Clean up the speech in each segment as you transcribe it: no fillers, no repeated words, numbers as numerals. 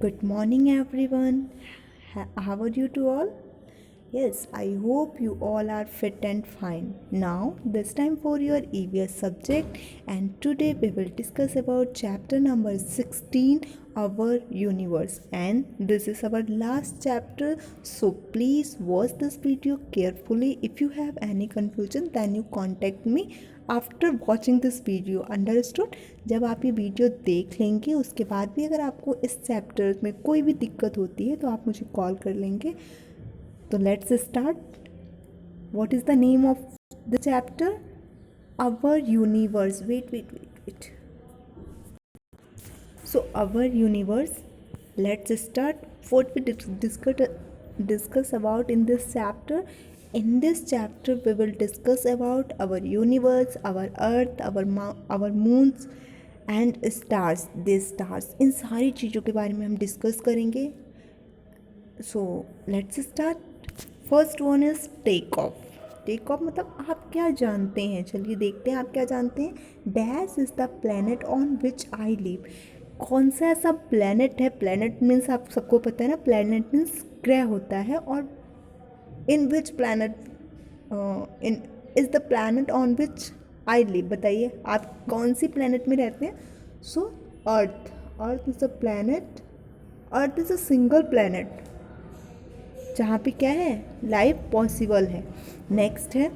Good morning, everyone. How are you to all? Yes, I hope you all are fit and fine. Now, this time for your EVS subject, and today we will discuss about chapter number 16, Our Universe. And this is our last chapter, so please watch this video carefully. If you have any confusion, then you contact me after watching this video. Understood. जब आप ये video देख लेंगे उसके बाद भी अगर आपको इस चैप्टर में कोई भी दिक्कत होती है तो आप मुझे कॉल कर लेंगे। तो let's start. What is the name of the chapter? Our universe. Wait. So our universe, let's start. What we discuss about in this chapter. In this chapter we will discuss about our universe, our earth, our moons and stars. These stars, इन सारी चीज़ों के बारे में हम discuss करेंगे। So let's start. First one is take off. Take off मतलब आप क्या जानते हैं? चलिए देखते हैं आप क्या जानते हैं। Dash is the planet on which I live. कौन सा ऐसा प्लैनेट है? प्लैनेट मीन्स आप सबको पता है ना, प्लैनेट मीन्स ग्रह होता है। और in which planet in is the planet on which I live. बताइए आप कौन सी प्लैनेट में रहते हैं? So earth. Earth is a planet. Earth is a single planet जहाँ पे क्या है, लाइफ पॉसिबल है। नेक्स्ट है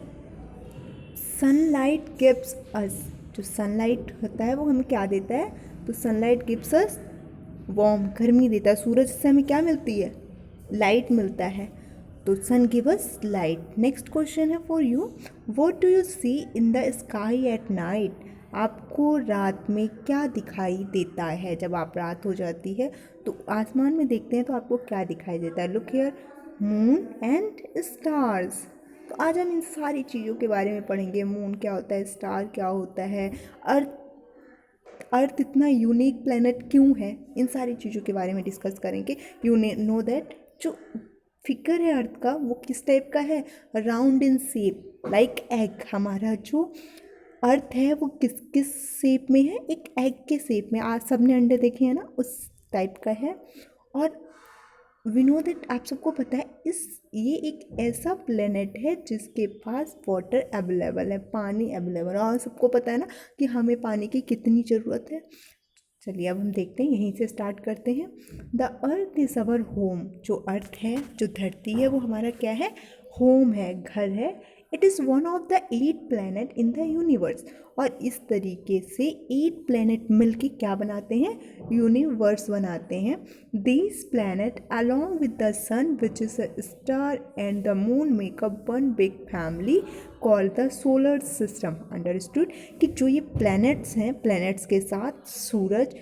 सनलाइट गिव्स अस। जो सनलाइट होता है वो हमें क्या देता है? तो सनलाइट गिव्स अस वार्म, गर्मी देता है। सूरज से हमें क्या मिलती है? लाइट मिलता है। तो sun give us light. Next question है for you. What do you see in the sky at night? आपको रात में क्या दिखाई देता है? जब आप रात हो जाती है तो आसमान में देखते हैं तो आपको क्या दिखाई देता है? Look here, moon and stars. तो आज हम इन सारी चीज़ों के बारे में पढ़ेंगे। मून क्या होता है, स्टार क्या होता है, अर्थ इतना यूनिक प्लेनेट क्यों है, इन सारी चीज़ों के बारे में डिस्कस करेंगे। यू नो दैट जो फिगर है अर्थ का वो किस टाइप का है? Round in shape, like egg. हमारा जो अर्थ है वो किस किस शेप में है? एक एग के शेप में। आज सबने अंडे देखे हैं ना, उस टाइप का है। और वी नो दैट, आप सबको पता है ये एक ऐसा प्लेनेट है जिसके पास वाटर अवेलेबल है, पानी अवेलेबल है। और सबको पता है ना कि हमें पानी की कितनी ज़रूरत है। चलिए अब हम देखते हैं, यहीं से स्टार्ट करते हैं। The earth is our home. जो अर्थ है, जो धरती है, वो हमारा क्या है? होम है, घर है। It is one of the 8 planet in the universe. और इस तरीके से 8 प्लैनेट मिलके क्या बनाते हैं? यूनिवर्स बनाते हैं। These planet along with the sun which is a star and the moon make up one big family called the solar system. Understood कि जो ये प्लैनेट्स हैं, प्लैनेट्स के साथ सूरज,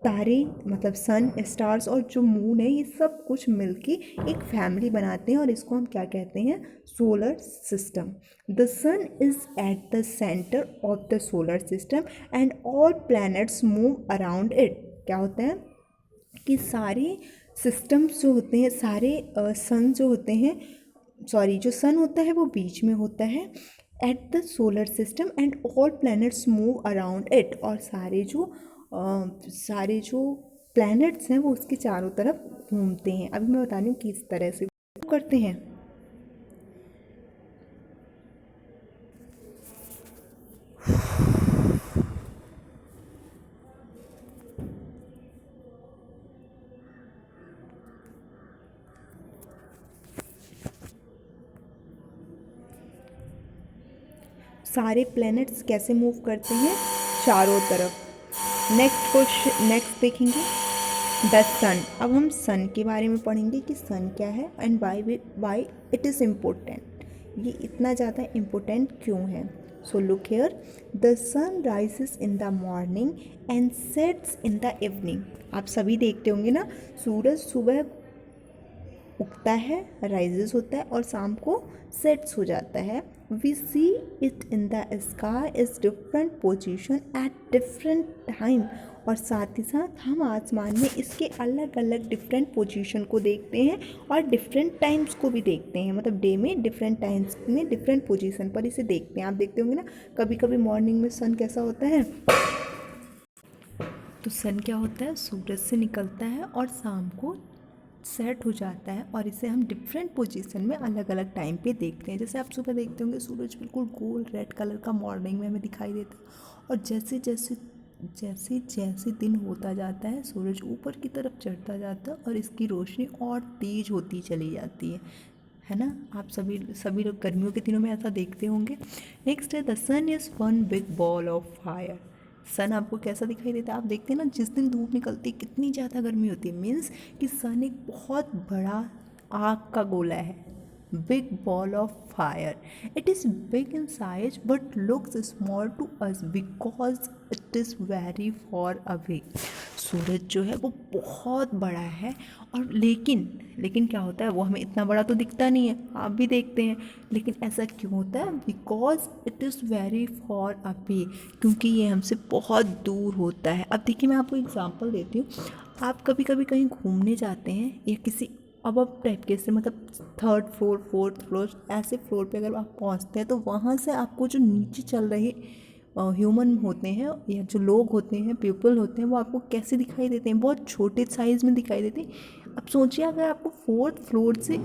तारे मतलब सन, स्टार्स और जो मून है, ये सब कुछ मिलके एक फैमिली बनाते हैं और इसको हम क्या कहते हैं? Solar system. The sun is at the centre of the solar system and all planets move around it. क्या होता है कि सारे सिस्टम्स जो होते हैं, सारे सन जो होते हैं, सॉरी जो सन होता है वो बीच में होता है at the solar system and all planets move around it. और सारे जो प्लैनेट्स हैं वो उसके चारों तरफ घूमते हैं। अभी मैं बता रही हूँ किस तरह से करते हैं। सारे प्लैनेट्स कैसे मूव करते हैं? चारों तरफ। नेक्स्ट क्वेश्चन, नेक्स्ट देखेंगे द सन। अब हम सन के बारे में पढ़ेंगे कि सन क्या है and why it is important. ये इतना ज़्यादा इम्पोर्टेंट क्यों है? So look here, the sun rises in the morning and sets in the evening. आप सभी देखते होंगे ना, सूरज सुबह उगता है, राइजेस होता है और शाम को सेट्स हो जाता है। We see it in the sky is different position at different time. और साथ ही साथ हम आसमान में इसके अलग अलग डिफरेंट पोजीशन को देखते हैं और डिफरेंट टाइम्स को भी देखते हैं। मतलब डे में डिफरेंट टाइम्स में डिफरेंट पोजीशन पर इसे देखते हैं। आप देखते होंगे ना, कभी कभी मॉर्निंग में सन कैसा होता है, तो सन क्या होता है, सूरज से निकलता है और शाम को सेट हो जाता है, और इसे हम डिफरेंट पोजीशन में अलग अलग टाइम पे देखते हैं। जैसे आप सुबह देखते होंगे सूरज बिल्कुल गोल रेड कलर का मॉर्निंग में हमें दिखाई देता है, और जैसे जैसे जैसे जैसे दिन होता जाता है सूरज ऊपर की तरफ चढ़ता जाता है और इसकी रोशनी और तेज़ होती चली जाती है ना। आप सभी लोग गर्मियों के दिनों में ऐसा देखते होंगे। नेक्स्ट है the sun is one big ball of fire. Sun आपको कैसा दिखाई देता है, आप देखते हैं ना जिस दिन धूप निकलती है कितनी ज़्यादा गर्मी होती है, मीन्स कि सन एक बहुत बड़ा आग का गोला है, big ball of fire. It is big in size but looks small to us because it is very far away. सूरज जो है वो बहुत बड़ा है, और लेकिन क्या होता है, वो हमें इतना बड़ा तो दिखता नहीं है, आप भी देखते हैं, लेकिन ऐसा क्यों होता है, because it is very far away, क्योंकि ये हमसे बहुत दूर होता है। अब देखिए मैं आपको एग्जांपल देती हूँ। आप कभी कभी कहीं घूमने जाते हैं या किसी अब टाइप के से, मतलब थर्ड फ्लोर फोर्थ फ्लोर ऐसे फ्लोर पे अगर आप पहुंचते हैं तो वहाँ से आपको जो नीचे चल रहे ह्यूमन होते हैं या जो लोग होते हैं, पीपल होते हैं, वो आपको कैसे दिखाई देते हैं, बहुत छोटे साइज़ में दिखाई देते हैं। अब सोचिए अगर आपको फोर्थ फ्लोर से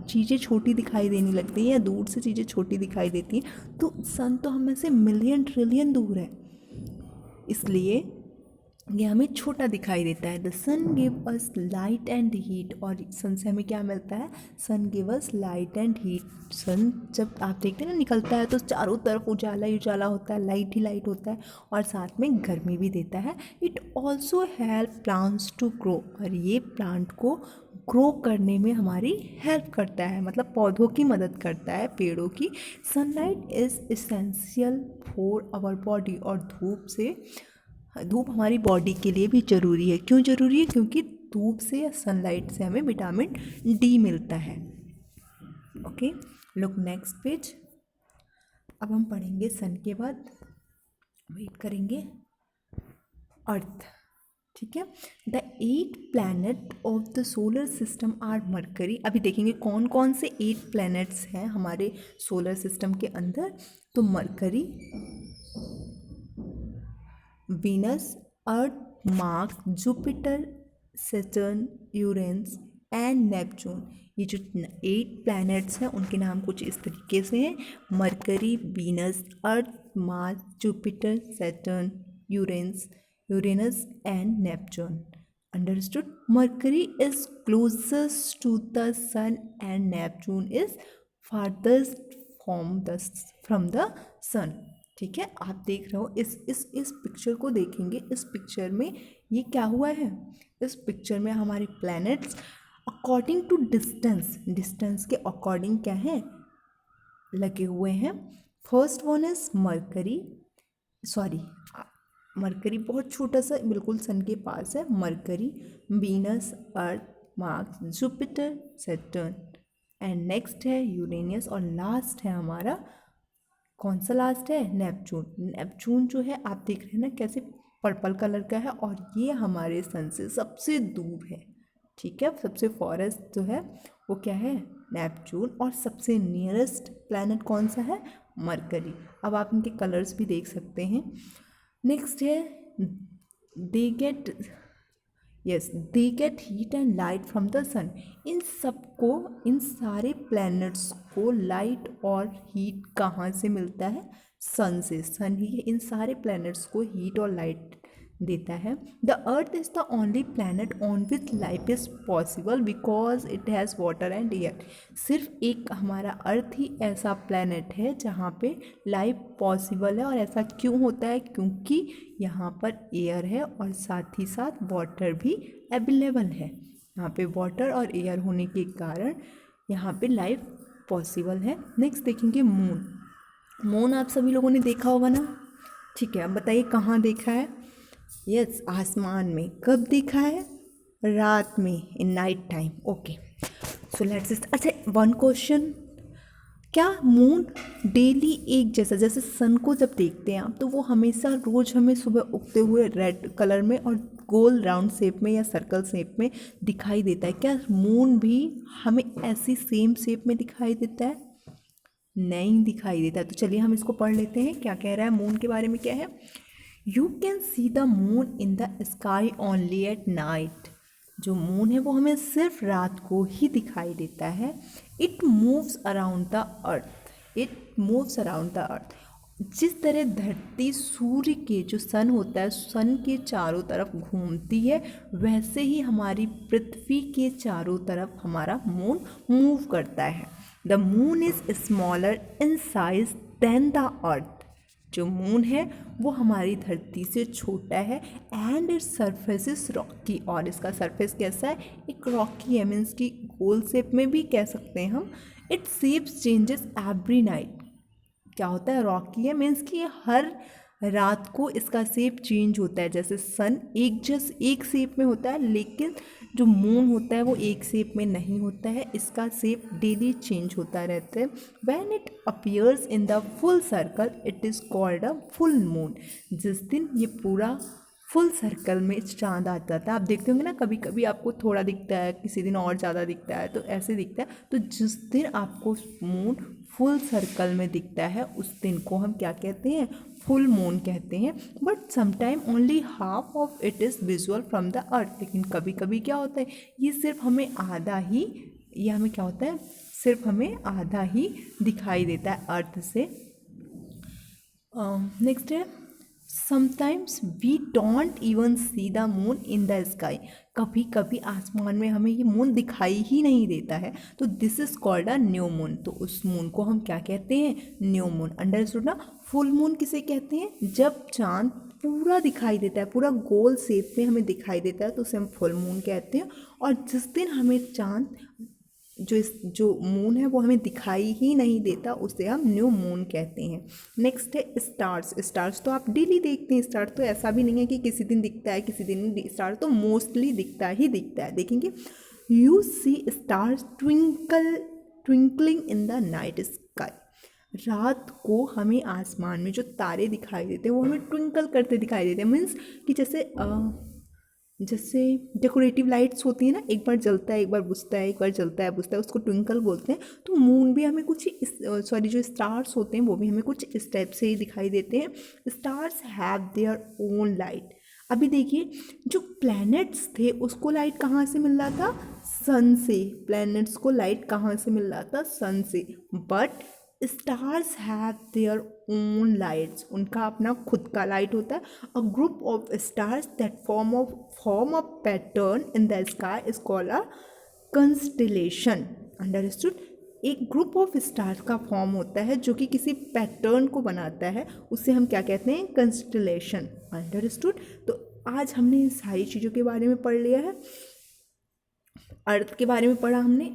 चीज़ें छोटी दिखाई देने लगती हैं या दूर से चीज़ें छोटी दिखाई देती हैं, तो सन तो हमें से मिलियन ट्रिलियन दूर है, इसलिए ये हमें छोटा दिखाई देता है। The sun give us light and heat, और सन से हमें क्या मिलता है, sun give us light and heat. Sun जब आप देखते हैं ना निकलता है तो चारों तरफ उजाला ही उजाला होता है, लाइट ही लाइट होता है, और साथ में गर्मी भी देता है। It also help plants to grow, और ये प्लांट को ग्रो करने में हमारी हेल्प करता है, मतलब पौधों की मदद करता है, पेड़ों की। Sunlight is essential for our body, और धूप हमारी बॉडी के लिए भी ज़रूरी है। क्यों ज़रूरी है, क्योंकि धूप से या सनलाइट से हमें विटामिन डी मिलता है। Okay, look next page. अब हम पढ़ेंगे सन के बाद, वेट करेंगे, अर्थ। ठीक है। The 8 planet of the solar system are mercury. अभी देखेंगे कौन कौन से 8 प्लैनेट्स हैं हमारे सोलर सिस्टम के अंदर। तो mercury, Venus, earth, Mars, Jupiter, Saturn, Uranus and Neptune. ये जो 8 प्लैनेट्स हैं उनके नाम कुछ इस तरीके से हैं, mercury, Venus, earth, Mars, Jupiter, Saturn, Uranus and Neptune. Understood? Mercury is closest to the sun and Neptune is farthest from the sun. ठीक है, आप देख रहे हो इस पिक्चर को देखेंगे। इस पिक्चर में ये क्या हुआ है, इस पिक्चर में हमारे प्लैनेट्स अकॉर्डिंग टू डिस्टेंस के अकॉर्डिंग क्या है, लगे हुए हैं। फर्स्ट वन इज मरकरी बहुत छोटा सा बिल्कुल सन के पास है, mercury, Venus, earth, Mars, Jupiter, Saturn and next है यूरेनियस, और लास्ट है हमारा, कौन सा लास्ट है, नेपच्यून जो है आप देख रहे हैं ना कैसे पर्पल कलर का है, और ये हमारे सन से सबसे दूर है। ठीक है, सबसे फॉरेस्ट जो है वो क्या है, नेपच्यून, और सबसे नियरेस्ट प्लैनेट कौन सा है, मरकरी। अब आप इनके कलर्स भी देख सकते हैं। नेक्स्ट है they get heat and light from the sun. इन सारे प्लैनेट्स को लाइट और हीट कहाँ से मिलता है, सन से। सन ही इन सारे प्लैनेट्स को हीट और लाइट देता है। The earth is the only planet on which life is possible because it has water and air. सिर्फ एक हमारा अर्थ ही ऐसा प्लैनेट है जहाँ पे लाइफ पॉसिबल है, और ऐसा क्यों होता है, क्योंकि यहाँ पर एयर है और साथ ही साथ वाटर भी अवेलेबल है। यहाँ पे वाटर और एयर होने के कारण यहाँ पे लाइफ पॉसिबल है। नेक्स्ट देखेंगे मून आप सभी लोगों ने देखा होगा ना। ठीक है, अब बताइए कहाँ देखा है। यस, आसमान में। कब देखा है, रात में, in night time. Okay, so let's. अच्छा, वन क्वेश्चन, क्या मून डेली एक जैसा, जैसे सन को जब देखते हैं आप तो वो हमेशा रोज़ हमें सुबह उगते हुए रेड कलर में और गोल राउंड शेप में या सर्कल शेप में दिखाई देता है, क्या मून भी हमें ऐसी सेम शेप में दिखाई देता है, नहीं दिखाई देता है। तो चलिए हम इसको पढ़ लेते हैं क्या कह रहा है मून के बारे में। क्या है, you can see the moon in the sky only at night. जो मून है वो हमें सिर्फ रात को ही दिखाई देता है। It moves around the earth. It moves around the earth. जिस तरह धरती सूर्य के जो सन होता है सन के चारों तरफ घूमती है, वैसे ही हमारी पृथ्वी के चारों तरफ हमारा मून मूव करता है। The moon is smaller in size than the earth. जो मून है वो हमारी धरती से छोटा है। And it surface is rocky. और इसका सरफेस कैसा है? एक रॉकी है, मीन्स की गोल शेप में भी कह सकते हैं हम। It shapes changes every night. क्या होता है? रॉकी है, मीन्स कि हर रात को इसका शेप चेंज होता है। जैसे सन एक शेप में होता है, लेकिन जो मून होता है वो एक शेप में नहीं होता है। इसका शेप डेली चेंज होता रहता है। When it appears in the full circle it is called a full moon. जिस दिन ये पूरा फुल सर्कल में चांद आ जाता है, आप देखते होंगे ना, कभी कभी आपको थोड़ा दिखता है, किसी दिन और ज़्यादा दिखता है, तो ऐसे दिखता है। तो जिस दिन आपको मून फुल सर्कल में दिखता है उस दिन को हम क्या कहते हैं? फुल मून कहते हैं। But sometime only half of it is visual from the earth. लेकिन कभी कभी क्या होता है, ये सिर्फ हमें आधा ही, ये हमें क्या होता है, सिर्फ हमें आधा ही दिखाई देता है अर्थ से। नेक्स्ट है sometimes we don't even see the moon in the sky. कभी कभी आसमान में हमें ये मून दिखाई ही नहीं देता है, तो this is called a new moon. तो उस मून को हम क्या कहते हैं? New moon. अंडरस्टूड ना? फुल मून किसे कहते हैं? जब चांद पूरा दिखाई देता है, पूरा गोल शेप में हमें दिखाई देता है, तो उसे हम फुल मून कहते हैं। और जिस दिन हमें चांद जो मून है वो हमें दिखाई ही नहीं देता, उसे हम न्यू मून कहते हैं। नेक्स्ट है स्टार्स। स्टार्स तो आप डेली देखते हैं। स्टार तो ऐसा भी नहीं है कि किसी दिन दिखता है किसी दिन नहीं। स्टार तो मोस्टली दिखता ही दिखता है। देखेंगे, you see stars twinkling in the night sky. रात को हमें आसमान में जो तारे दिखाई देते हैं वो हमें ट्विंकल करते दिखाई देते हैं। मीन्स कि जैसे डेकोरेटिव लाइट्स होती है ना, एक बार जलता है एक बार बुझता है, एक बार जलता है बुझता है, उसको ट्विंकल बोलते हैं। तो मून भी हमें कुछ जो स्टार्स होते हैं वो भी हमें कुछ इस टाइप से ही दिखाई देते हैं। Stars have their own light. अभी देखिए, जो प्लैनेट्स थे उसको लाइट कहाँ से मिल रहा था? सन से। प्लैनेट्स को लाइट कहाँ से मिल रहा था? सन से। But stars have their own lights. उनका अपना खुद का लाइट होता है। A group of stars that form a pattern in the sky is called a constellation. Understood? एक ग्रुप ऑफ स्टार्स का फॉर्म होता है जो कि किसी पैटर्न को बनाता है, उसे हम क्या कहते हैं? कंस्टेलेशन। अंडरस्टूड? तो आज हमने इन सारी चीज़ों के बारे में पढ़ लिया है। अर्थ के बारे में पढ़ा हमने।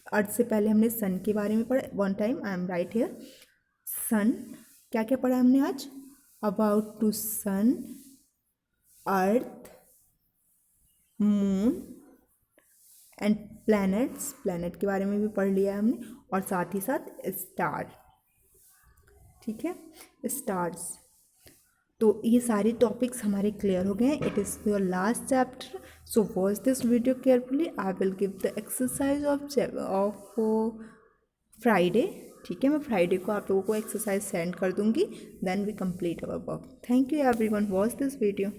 अर्थ से पहले हमने सन के बारे में पढ़ा। One time I am right here. Sun, क्या क्या पढ़ा हमने आज? About to sun, earth, moon and planets. Planet के बारे में भी पढ़ लिया है हमने, और साथ ही साथ स्टार। ठीक है, स्टार्स। तो ये सारे टॉपिक्स हमारे क्लियर हो गए हैं। It is your last chapter, so watch this video carefully. I will give the exercise of Friday. ठीक है, मैं फ्राइडे को आप लोगों को एक्सरसाइज सेंड कर दूंगी, then we complete our work. Thank you everyone, watch this video.